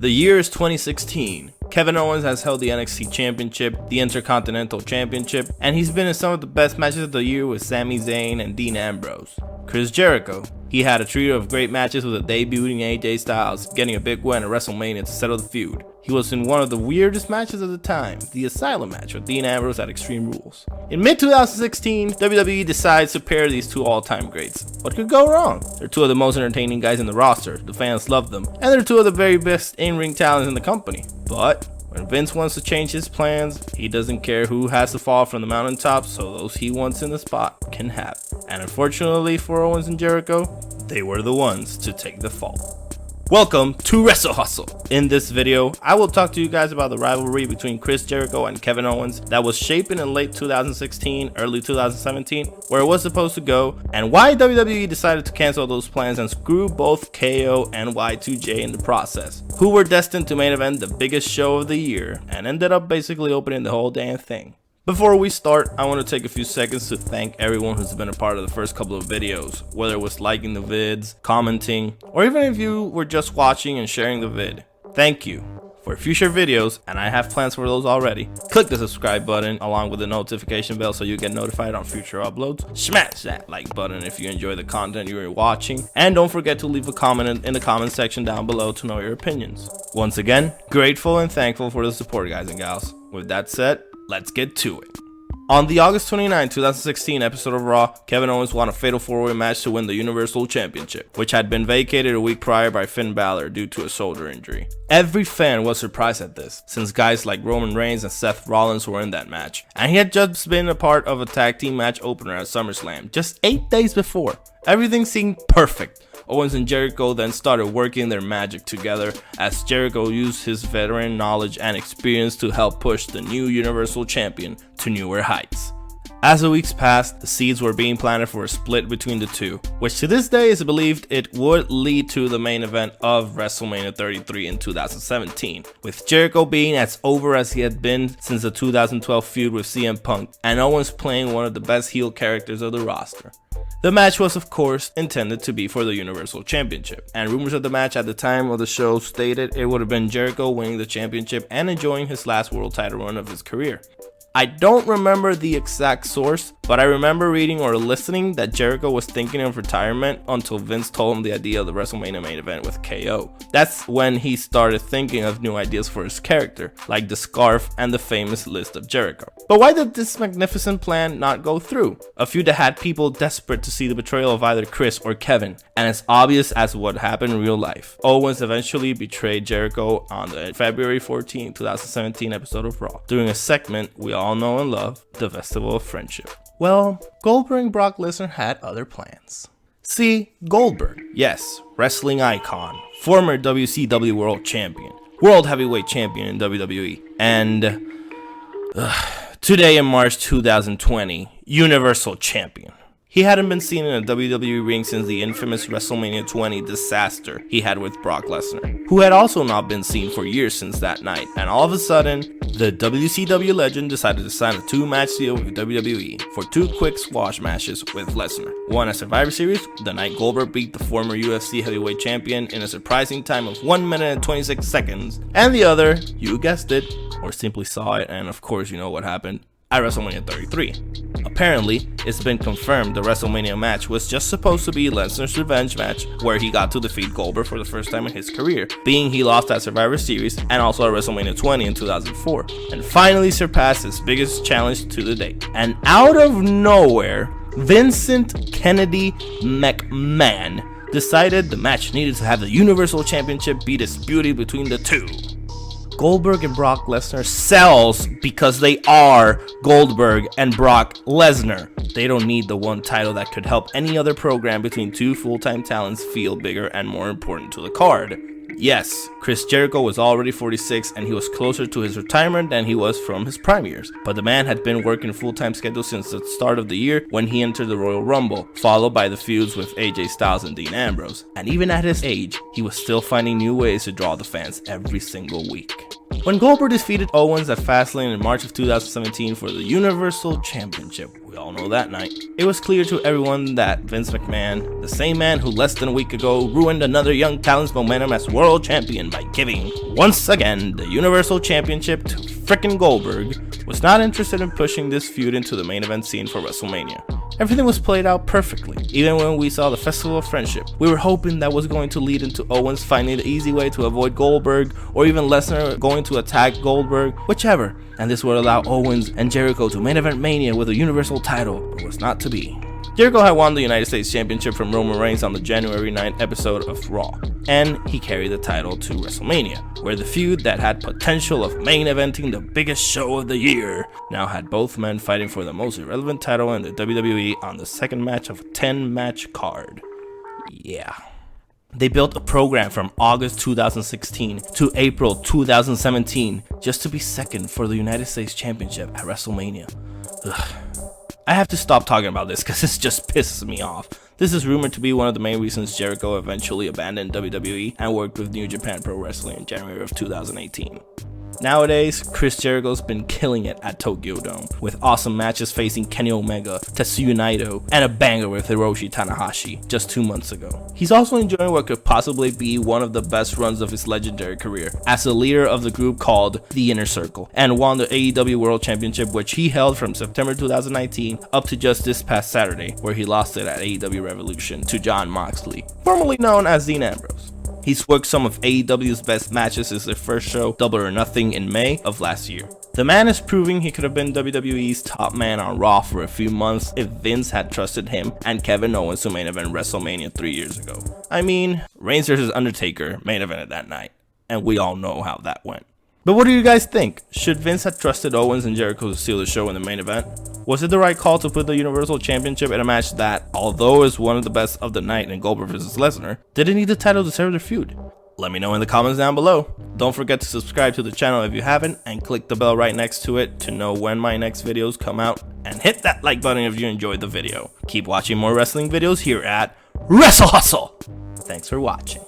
The year is 2016. Kevin Owens has held the NXT Championship, the Intercontinental Championship, and he's been in some of the best matches of the year with Sami Zayn and Dean Ambrose. Chris Jericho. He had a trio of great matches with a debuting AJ Styles, getting a big win at WreslteMania to settle the feud. He was in one of the weirdest matches of the time, the Asylum match with Dean Ambrose at Extreme Rules. In mid-2016, WWE decides to pair these two all-time greats. What could go wrong? They're two of the most entertaining guys in the roster, the fans love them, and they're two of the very best in-ring talents in the company. But when Vince wants to change his plans, he doesn't care who has to fall from the mountaintop, so those he wants in the spot can have. And unfortunately for Owens and Jericho, they were the ones to take the fall. Welcome to Wrestle Hustle. In this video, I will talk to you guys about the rivalry between Chris Jericho and Kevin Owens that was shaping in late 2016, early 2017, where it was supposed to go, and why WWE decided to cancel those plans and screw both KO and Y2J in the process, who were destined to main event the biggest show of the year and ended up basically opening the whole damn thing. Before we start, I want to take a few seconds to thank everyone who's been a part of the first couple of videos, whether it was liking the vids, commenting, or even if you were just watching and sharing the vid. Thank you. For future videos, and I have plans for those already, click the subscribe button along with the notification bell so you get notified on future uploads. Smash that like button if you enjoy the content you're watching, and don't forget to leave a comment in the comment section down below to know your opinions. Once again, grateful and thankful for the support, guys and gals. With that said, let's get to it. On the August 29, 2016 episode of Raw, Kevin Owens won a fatal 4-way match to win the Universal Championship, which had been vacated a week prior by Finn Balor due to a shoulder injury. Every fan was surprised at this, since guys like Roman Reigns and Seth Rollins were in that match, and he had just been a part of a tag team match opener at SummerSlam just 8 days before. Everything seemed perfect. Owens and Jericho then started working their magic together as Jericho used his veteran knowledge and experience to help push the new Universal Champion to newer heights. As the weeks passed, the seeds were being planted for a split between the two, which to this day is believed it would lead to the main event of WreslteMania 33 in 2017, with Jericho being as over as he had been since the 2012 feud with CM Punk, and Owens playing one of the best heel characters of the roster. The match was of course intended to be for the Universal Championship, and rumors of the match at the time of the show stated it would have been Jericho winning the championship and enjoying his last world title run of his career. I don't remember the exact source, but I remember reading or listening that Jericho was thinking of retirement until Vince told him the idea of the WrestleMania main event with KO. That's when he started thinking of new ideas for his character, like the scarf and the famous list of Jericho. But why did this magnificent plan not go through? A feud that had people desperate to see the betrayal of either Chris or Kevin, and as obvious as what happened in real life. Owens eventually betrayed Jericho on the February 14, 2017 episode of Raw, during a segment we all know and love, the Festival of Friendship. Well, Goldberg and Brock Lesnar had other plans. See, Goldberg, yes, wrestling icon, former WCW World Champion, World Heavyweight Champion in WWE, and today in March 2020, Universal Champion. He hadn't been seen in a WWE ring since the infamous WrestleMania 20 disaster he had with Brock Lesnar, who had also not been seen for years since that night, and all of a sudden, the WCW legend decided to sign a 2-match deal with WWE for 2 quick squash matches with Lesnar. One at Survivor Series, the night Goldberg beat the former UFC Heavyweight Champion in a surprising time of 1 minute and 26 seconds, and the other, you guessed it, or simply saw it, and of course you know what happened, at WrestleMania 33. Apparently, it's been confirmed the WrestleMania match was just supposed to be Lesnar's revenge match where he got to defeat Goldberg for the first time in his career, being he lost at Survivor Series and also at WrestleMania 20 in 2004, and finally surpassed his biggest challenge to the date. And out of nowhere, Vincent Kennedy McMahon decided the match needed to have the Universal Championship be disputed between the two. Goldberg and Brock Lesnar sells because they are Goldberg and Brock Lesnar. They don't need the one title that could help any other program between two full-time talents feel bigger and more important to the card. Yes, Chris Jericho was already 46 and he was closer to his retirement than he was from his prime years, but the man had been working a full-time schedule since the start of the year when he entered the Royal Rumble, followed by the feuds with AJ Styles and Dean Ambrose, and even at his age, he was still finding new ways to draw the fans every single week. When Goldberg defeated Owens at Fastlane in March of 2017 for the Universal Championship, we all know that night, it was clear to everyone that Vince McMahon, the same man who less than a week ago ruined another young talent's momentum as world champion by giving, once again, the Universal Championship to frickin' Goldberg, was not interested in pushing this feud into the main event scene for WrestleMania. Everything was played out perfectly. Even when we saw the Festival of Friendship, we were hoping that was going to lead into Owens finding the easy way to avoid Goldberg, or even Lesnar going to attack Goldberg, whichever, and this would allow Owens and Jericho to main event Mania with a Universal title, but was not to be. Jericho had won the United States Championship from Roman Reigns on the January 9th episode of Raw, and he carried the title to WrestleMania, where the feud that had potential of main eventing the biggest show of the year now had both men fighting for the most irrelevant title in the WWE on the second match of a 10-match card. Yeah. They built a program from August 2016 to April 2017 just to be second for the United States Championship at WrestleMania. Ugh. I have to stop talking about this because this just pisses me off. This is rumored to be one of the main reasons Jericho eventually abandoned WWE and worked with New Japan Pro Wrestling in January of 2018. Nowadays, Chris Jericho's been killing it at Tokyo Dome, with awesome matches facing Kenny Omega, Tetsuya Naito, and a banger with Hiroshi Tanahashi just 2 months ago. He's also enjoying what could possibly be one of the best runs of his legendary career, as the leader of the group called The Inner Circle, and won the AEW World Championship, which he held from September 2019 up to just this past Saturday, where he lost it at AEW Revolution to Jon Moxley, formerly known as Dean Ambrose. He's worked some of AEW's best matches since their first show, Double or Nothing, in May of last year. The man is proving he could have been WWE's top man on Raw for a few months if Vince had trusted him and Kevin Owens to main event WrestleMania 3 years ago. I mean, Reigns vs. Undertaker main evented that night, and we all know how that went. But what do you guys think? Should Vince have trusted Owens and Jericho to steal the show in the main event? Was it the right call to put the Universal Championship in a match that, although is one of the best of the night in Goldberg vs. Lesnar, didn't need the title to serve their feud? Let me know in the comments down below. Don't forget to subscribe to the channel if you haven't, and click the bell right next to it to know when my next videos come out, and hit that like button if you enjoyed the video. Keep watching more wrestling videos here at WrestleHustle. Thanks for watching.